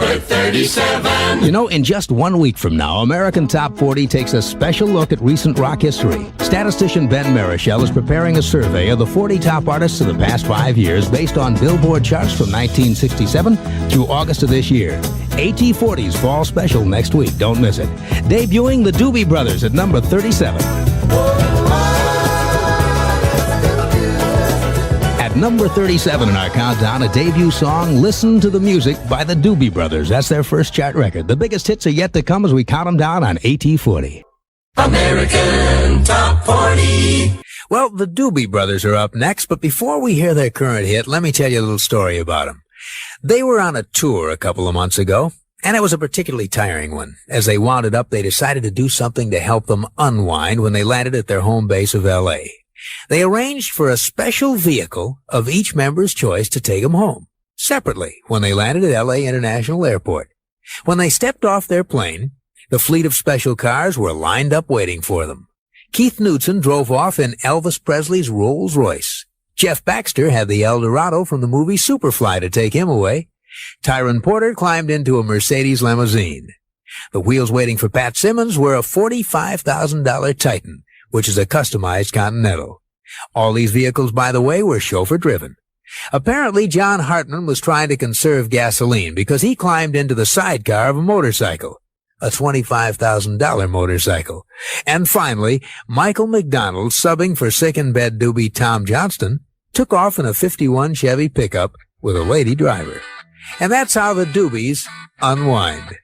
number 37. You know, in just 1 week from now, American Top 40 takes a special look at recent rock history. Statistician Ben Marichal is preparing a survey of the 40 top artists of the past 5 years based on Billboard charts from 1967 through August of this year. AT40's fall special next week. Don't miss it. Debuting the Doobie Brothers at number 37. At number 37 in our countdown, a debut song, Listen to the Music by the Doobie Brothers. That's their first chart record. The biggest hits are yet to come as we count them down on AT40. American Top 40. Well, the Doobie Brothers are up next, but before we hear their current hit, let me tell you a little story about them. They were on a tour a couple of months ago, and it was a particularly tiring one. As they wound it up, they decided to do something to help them unwind when they landed at their home base of L.A. They arranged for a special vehicle of each member's choice to take them home, separately, when they landed at L.A. International Airport. When they stepped off their plane, the fleet of special cars were lined up waiting for them. Keith Knudsen drove off in Elvis Presley's Rolls Royce. Jeff Baxter had the Eldorado from the movie Superfly to take him away. Tyron Porter climbed into a Mercedes limousine. The wheels waiting for Pat Simmons were a $45,000 Titan, which is a customized Continental. All these vehicles, by the way, were chauffeur-driven. Apparently, John Hartman was trying to conserve gasoline because he climbed into the sidecar of a motorcycle, a $25,000 motorcycle. And finally, Michael McDonald, subbing for sick-in-bed doobie Tom Johnston, took off in a 51 Chevy pickup with a lady driver. And that's how the Doobies unwind.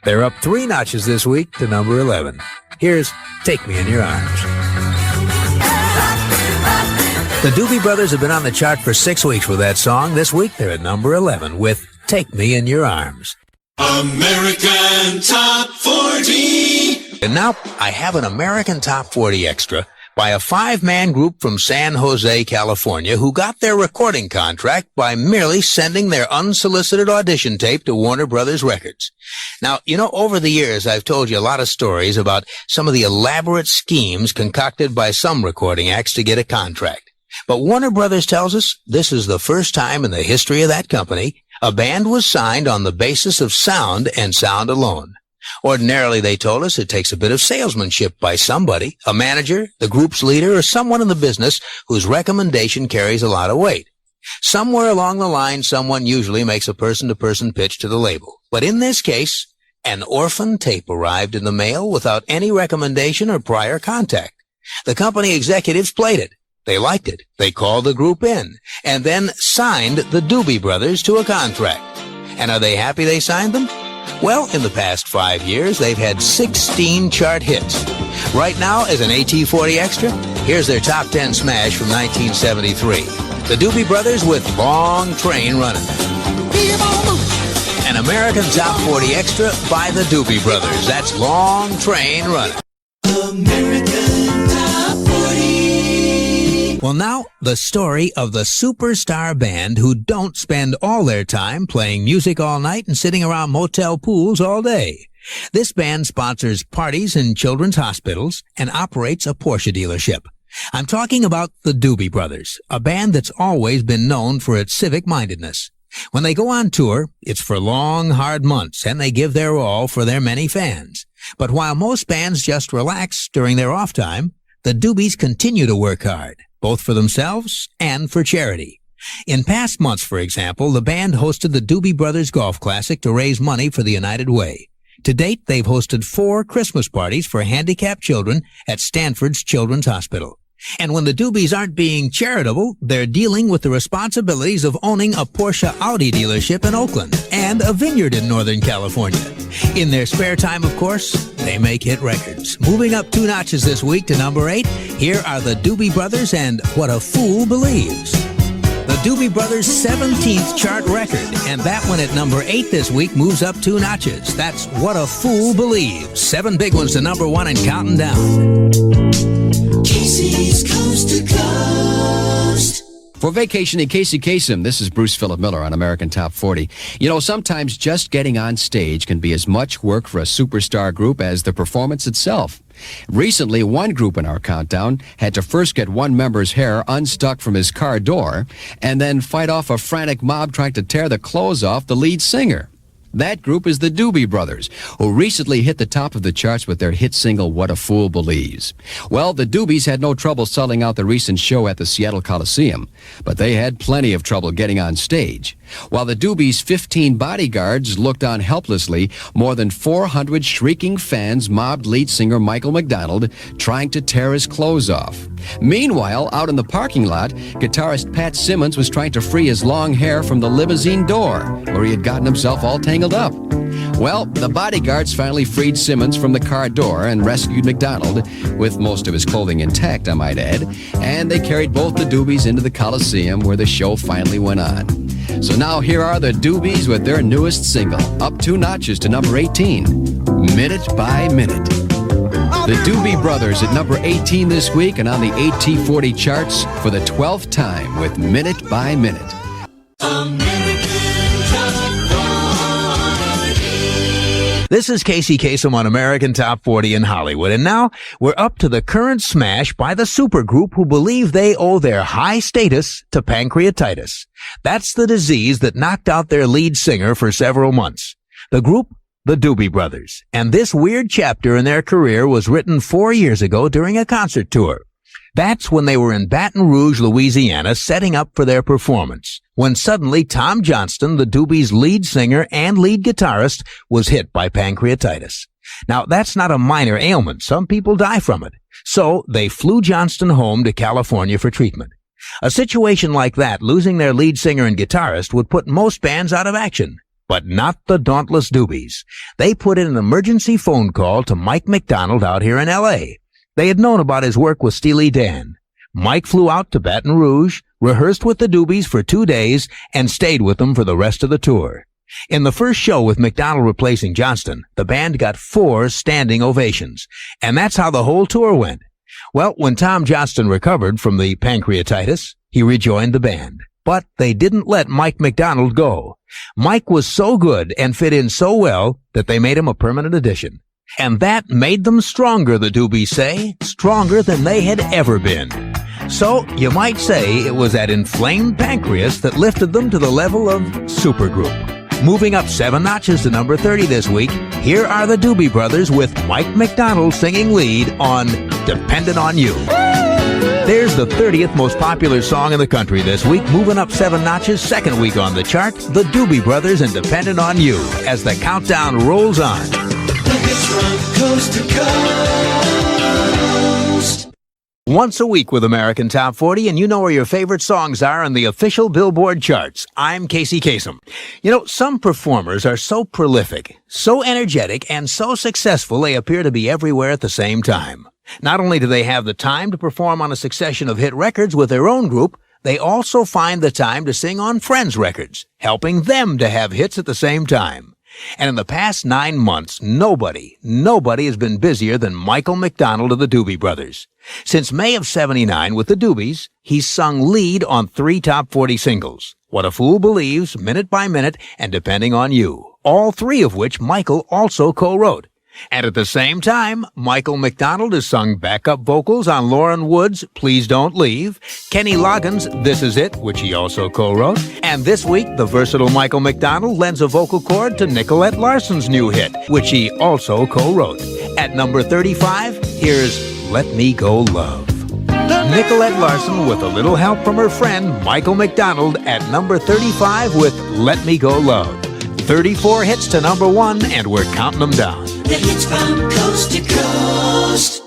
They're up 3 notches this week to number 11. Here's Take Me in Your Arms. The Doobie Brothers have been on the chart for 6 weeks with that song. This week, they're at number 11 with Take Me in Your Arms. American Top 40. And now, I have an American Top 40 extra by a 5-man group from San Jose, California, who got their recording contract by merely sending their unsolicited audition tape to Warner Brothers Records. Now, you know, over the years, I've told you a lot of stories about some of the elaborate schemes concocted by some recording acts to get a contract. But Warner Brothers tells us this is the first time in the history of that company a band was signed on the basis of sound and sound alone. Ordinarily, they told us, it takes a bit of salesmanship by somebody, a manager, the group's leader, or someone in the business whose recommendation carries a lot of weight. Somewhere along the line, someone usually makes a person-to-person pitch to the label. But in this case, an orphan tape arrived in the mail without any recommendation or prior contact. The company executives played it. They liked it. They called the group in and then signed the Doobie Brothers to a contract. And are they happy they signed them? Well, in the past 5 years, they've had 16 chart hits. Right now, as an AT40 extra, here's their top 10 smash from 1973. The Doobie Brothers with Long Train Running. An American Top 40 extra by the Doobie Brothers. That's Long Train Running. American Top 40. Well, now, the story of the superstar band who don't spend all their time playing music all night and sitting around motel pools all day. This band sponsors parties in children's hospitals and operates a Porsche dealership. I'm talking about the Doobie Brothers, a band that's always been known for its civic-mindedness. When they go on tour, it's for long, hard months, and they give their all for their many fans. But while most bands just relax during their off time, the Doobies continue to work hard, both for themselves and for charity. In past months, for example, the band hosted the Doobie Brothers Golf Classic to raise money for the United Way. To date, they've hosted 4 Christmas parties for handicapped children at Stanford's Children's Hospital. And when the Doobies aren't being charitable, they're dealing with the responsibilities of owning a Porsche Audi dealership in Oakland and a vineyard in Northern California. In their spare time, of course, they make hit records. Moving up 2 notches this week to number 8, here are the Doobie Brothers and What a Fool Believes. The Doobie Brothers' 17th chart record, and that one at number 8 this week moves up 2 notches. That's What a Fool Believes. 7 big ones to number 1 and counting down. Casey's Coast to Coast. For Vacationing Casey Kasem, this is Bruce Philip Miller on American Top 40. You know, sometimes just getting on stage can be as much work for a superstar group as the performance itself. Recently, one group in our countdown had to first get one member's hair unstuck from his car door and then fight off a frantic mob trying to tear the clothes off the lead singer. That group is the Doobie Brothers, who recently hit the top of the charts with their hit single, What a Fool Believes. Well, the Doobies had no trouble selling out the recent show at the Seattle Coliseum, but they had plenty of trouble getting on stage. While the Doobies' 15 bodyguards looked on helplessly, more than 400 shrieking fans mobbed lead singer Michael McDonald, trying to tear his clothes off. Meanwhile, out in the parking lot, guitarist Pat Simmons was trying to free his long hair from the limousine door, where he had gotten himself all tangled up. Well, the bodyguards finally freed Simmons from the car door and rescued McDonald, with most of his clothing intact, I might add, and they carried both the Doobies into the Coliseum, where the show finally went on. So now here are the Doobies with their newest single, up 2 notches to number 18, Minute by Minute. The Doobie Brothers at number 18 this week and on the AT40 charts for the 12th time with Minute by Minute. This is Casey Kasem on American Top 40 in Hollywood, and now we're up to the current smash by the supergroup who believe they owe their high status to pancreatitis. That's the disease that knocked out their lead singer for several months. The group, the Doobie Brothers, and this weird chapter in their career was written 4 years ago during a concert tour. That's when they were in Baton Rouge, Louisiana, setting up for their performance, when suddenly Tom Johnston, the Doobies' lead singer and lead guitarist, was hit by pancreatitis. Now, that's not a minor ailment. Some people die from it. So they flew Johnston home to California for treatment. A situation like that, losing their lead singer and guitarist, would put most bands out of action. But not the dauntless Doobies. They put in an emergency phone call to Mike McDonald out here in L.A. They had known about his work with Steely Dan. Mike flew out to Baton Rouge, rehearsed with the Doobies for 2 days, and stayed with them for the rest of the tour. In the first show with McDonald replacing Johnston, the band got 4 standing ovations. And that's how the whole tour went. Well, when Tom Johnston recovered from the pancreatitis, he rejoined the band. But they didn't let Mike McDonald go. Mike was so good and fit in so well that they made him a permanent addition. And that made them stronger, the Doobies say, stronger than they had ever been. So, you might say it was that inflamed pancreas that lifted them to the level of supergroup. Moving up 7 notches to number 30 this week, here are the Doobie Brothers with Mike McDonald singing lead on Dependin' on You. There's the 30th most popular song in the country this week, moving up 7 notches, second week on the chart, the Doobie Brothers and Dependin' on You, as the countdown rolls on. From coast to coast. Once a week with American Top 40, and you know where your favorite songs are on the official Billboard charts. I'm Casey Kasem. You know, some performers are so prolific, so energetic, and so successful they appear to be everywhere at the same time. Not only do they have the time to perform on a succession of hit records with their own group, they also find the time to sing on friends' records, helping them to have hits at the same time. And in the past 9 months, nobody has been busier than Michael McDonald of the Doobie Brothers. Since May of '79 with the Doobies, he's sung lead on 3 top 40 singles, What a Fool Believes, Minute by Minute, and Depending on You, all 3 of which Michael also co-wrote. And at the same time, Michael McDonald has sung backup vocals on Lauren Wood's Please Don't Leave, Kenny Loggins' This Is It, which he also co-wrote, and this week, the versatile Michael McDonald lends a vocal chord to Nicolette Larson's new hit, which he also co-wrote. At number 35, here's Let Me Go Love. Nicolette Larson with a little help from her friend Michael McDonald at number 35 with Let Me Go Love. 34 hits to number 1, and we're counting them down. The hits from coast to coast.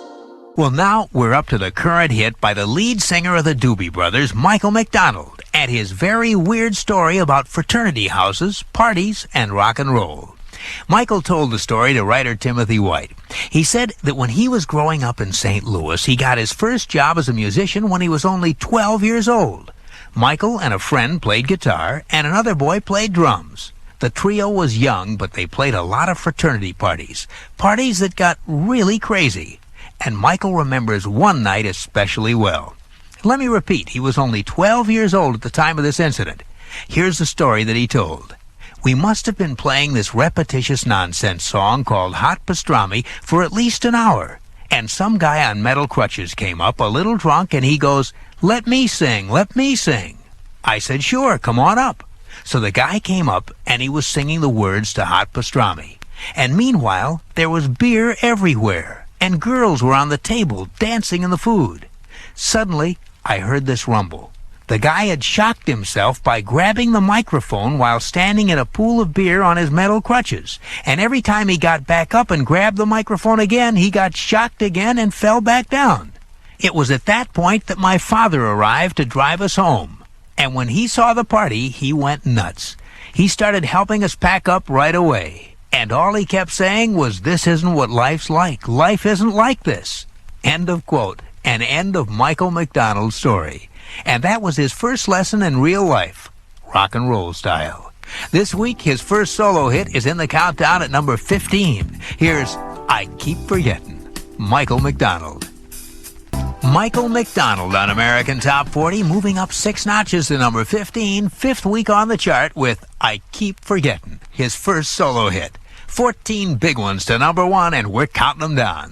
Well, now we're up to the current hit by the lead singer of the Doobie Brothers, Michael McDonald, and his very weird story about fraternity houses, parties, and rock and roll. Michael told the story to writer Timothy White. He said that when he was growing up in St. Louis, he got his first job as a musician when he was only 12 years old. Michael and a friend played guitar, and another boy played drums. The trio was young, but they played a lot of fraternity parties that got really crazy. And Michael remembers one night especially well. Let me repeat, he was only 12 years old at the time of this incident. Here's the story that he told. We must have been playing this repetitious nonsense song called Hot Pastrami for at least an hour. And some guy on metal crutches came up, a little drunk, and he goes, "Let me sing, let me sing." I said, "Sure, come on up." So the guy came up and he was singing the words to Hot Pastrami. And meanwhile, there was beer everywhere, and girls were on the table dancing in the food. Suddenly, I heard this rumble. The guy had shocked himself by grabbing the microphone while standing in a pool of beer on his metal crutches. And every time he got back up and grabbed the microphone again, he got shocked again and fell back down. It was at that point that my father arrived to drive us home. And when he saw the party, he went nuts. He started helping us pack up right away. And all he kept saying was, "This isn't what life's like. Life isn't like this." End of quote. An end of Michael McDonald's story. And that was his first lesson in real life, rock and roll style. This week, his first solo hit is in the countdown at number 15. Here's I Keep Forgetting, Michael McDonald. Michael McDonald on American Top 40, moving up 6 notches to number 15, 5th week on the chart with I Keep Forgetting, his first solo hit. 14 big ones to number 1, and we're counting them down.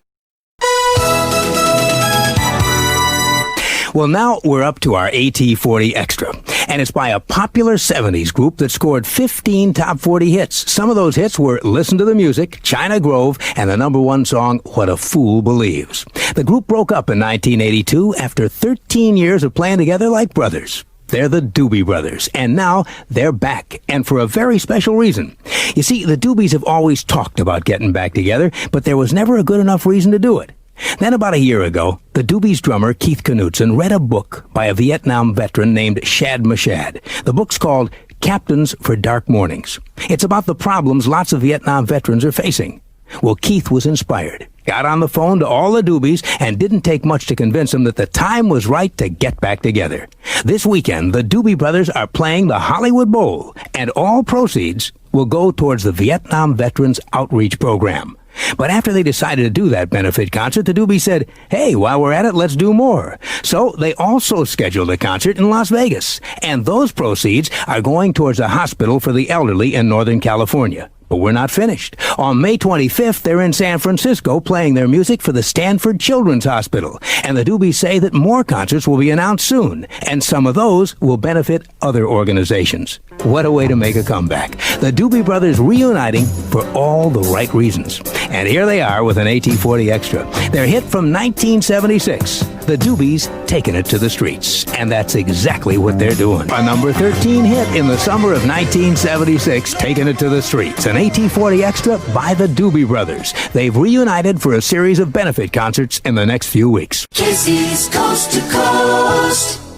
Well, now we're up to our AT40 Extra, and it's by a popular 70s group that scored 15 top 40 hits. Some of those hits were Listen to the Music, China Grove, and the number 1 song, What a Fool Believes. The group broke up in 1982 after 13 years of playing together like brothers. They're the Doobie Brothers, and now they're back, and for a very special reason. You see, the Doobies have always talked about getting back together, but there was never a good enough reason to do it. Then about a year ago, the Doobies drummer Keith Knutson read a book by a Vietnam veteran named Shad Mashad. The book's called Captains for Dark Mornings. It's about the problems lots of Vietnam veterans are facing. Well, Keith was inspired, got on the phone to all the Doobies, and didn't take much to convince them that the time was right to get back together. This weekend, the Doobie Brothers are playing the Hollywood Bowl, and all proceeds will go towards the Vietnam Veterans Outreach Program. But after they decided to do that benefit concert, the Doobies said, "Hey, while we're at it, let's do more." So they also scheduled a concert in Las Vegas, and those proceeds are going towards a hospital for the elderly in Northern California. But we're not finished. On May 25th, they're in San Francisco playing their music for the Stanford Children's Hospital. And the Doobies say that more concerts will be announced soon, and some of those will benefit other organizations. What a way to make a comeback. The Doobie Brothers reuniting for all the right reasons. And here they are with an AT40 Extra. Their hit from 1976, the Doobies taking it to the streets. And that's exactly what they're doing. A number 13 hit in the summer of 1976, taking it to the streets. An AT40 Extra by the Doobie Brothers. They've reunited for a series of benefit concerts in the next few weeks. Casey's Coast to Coast.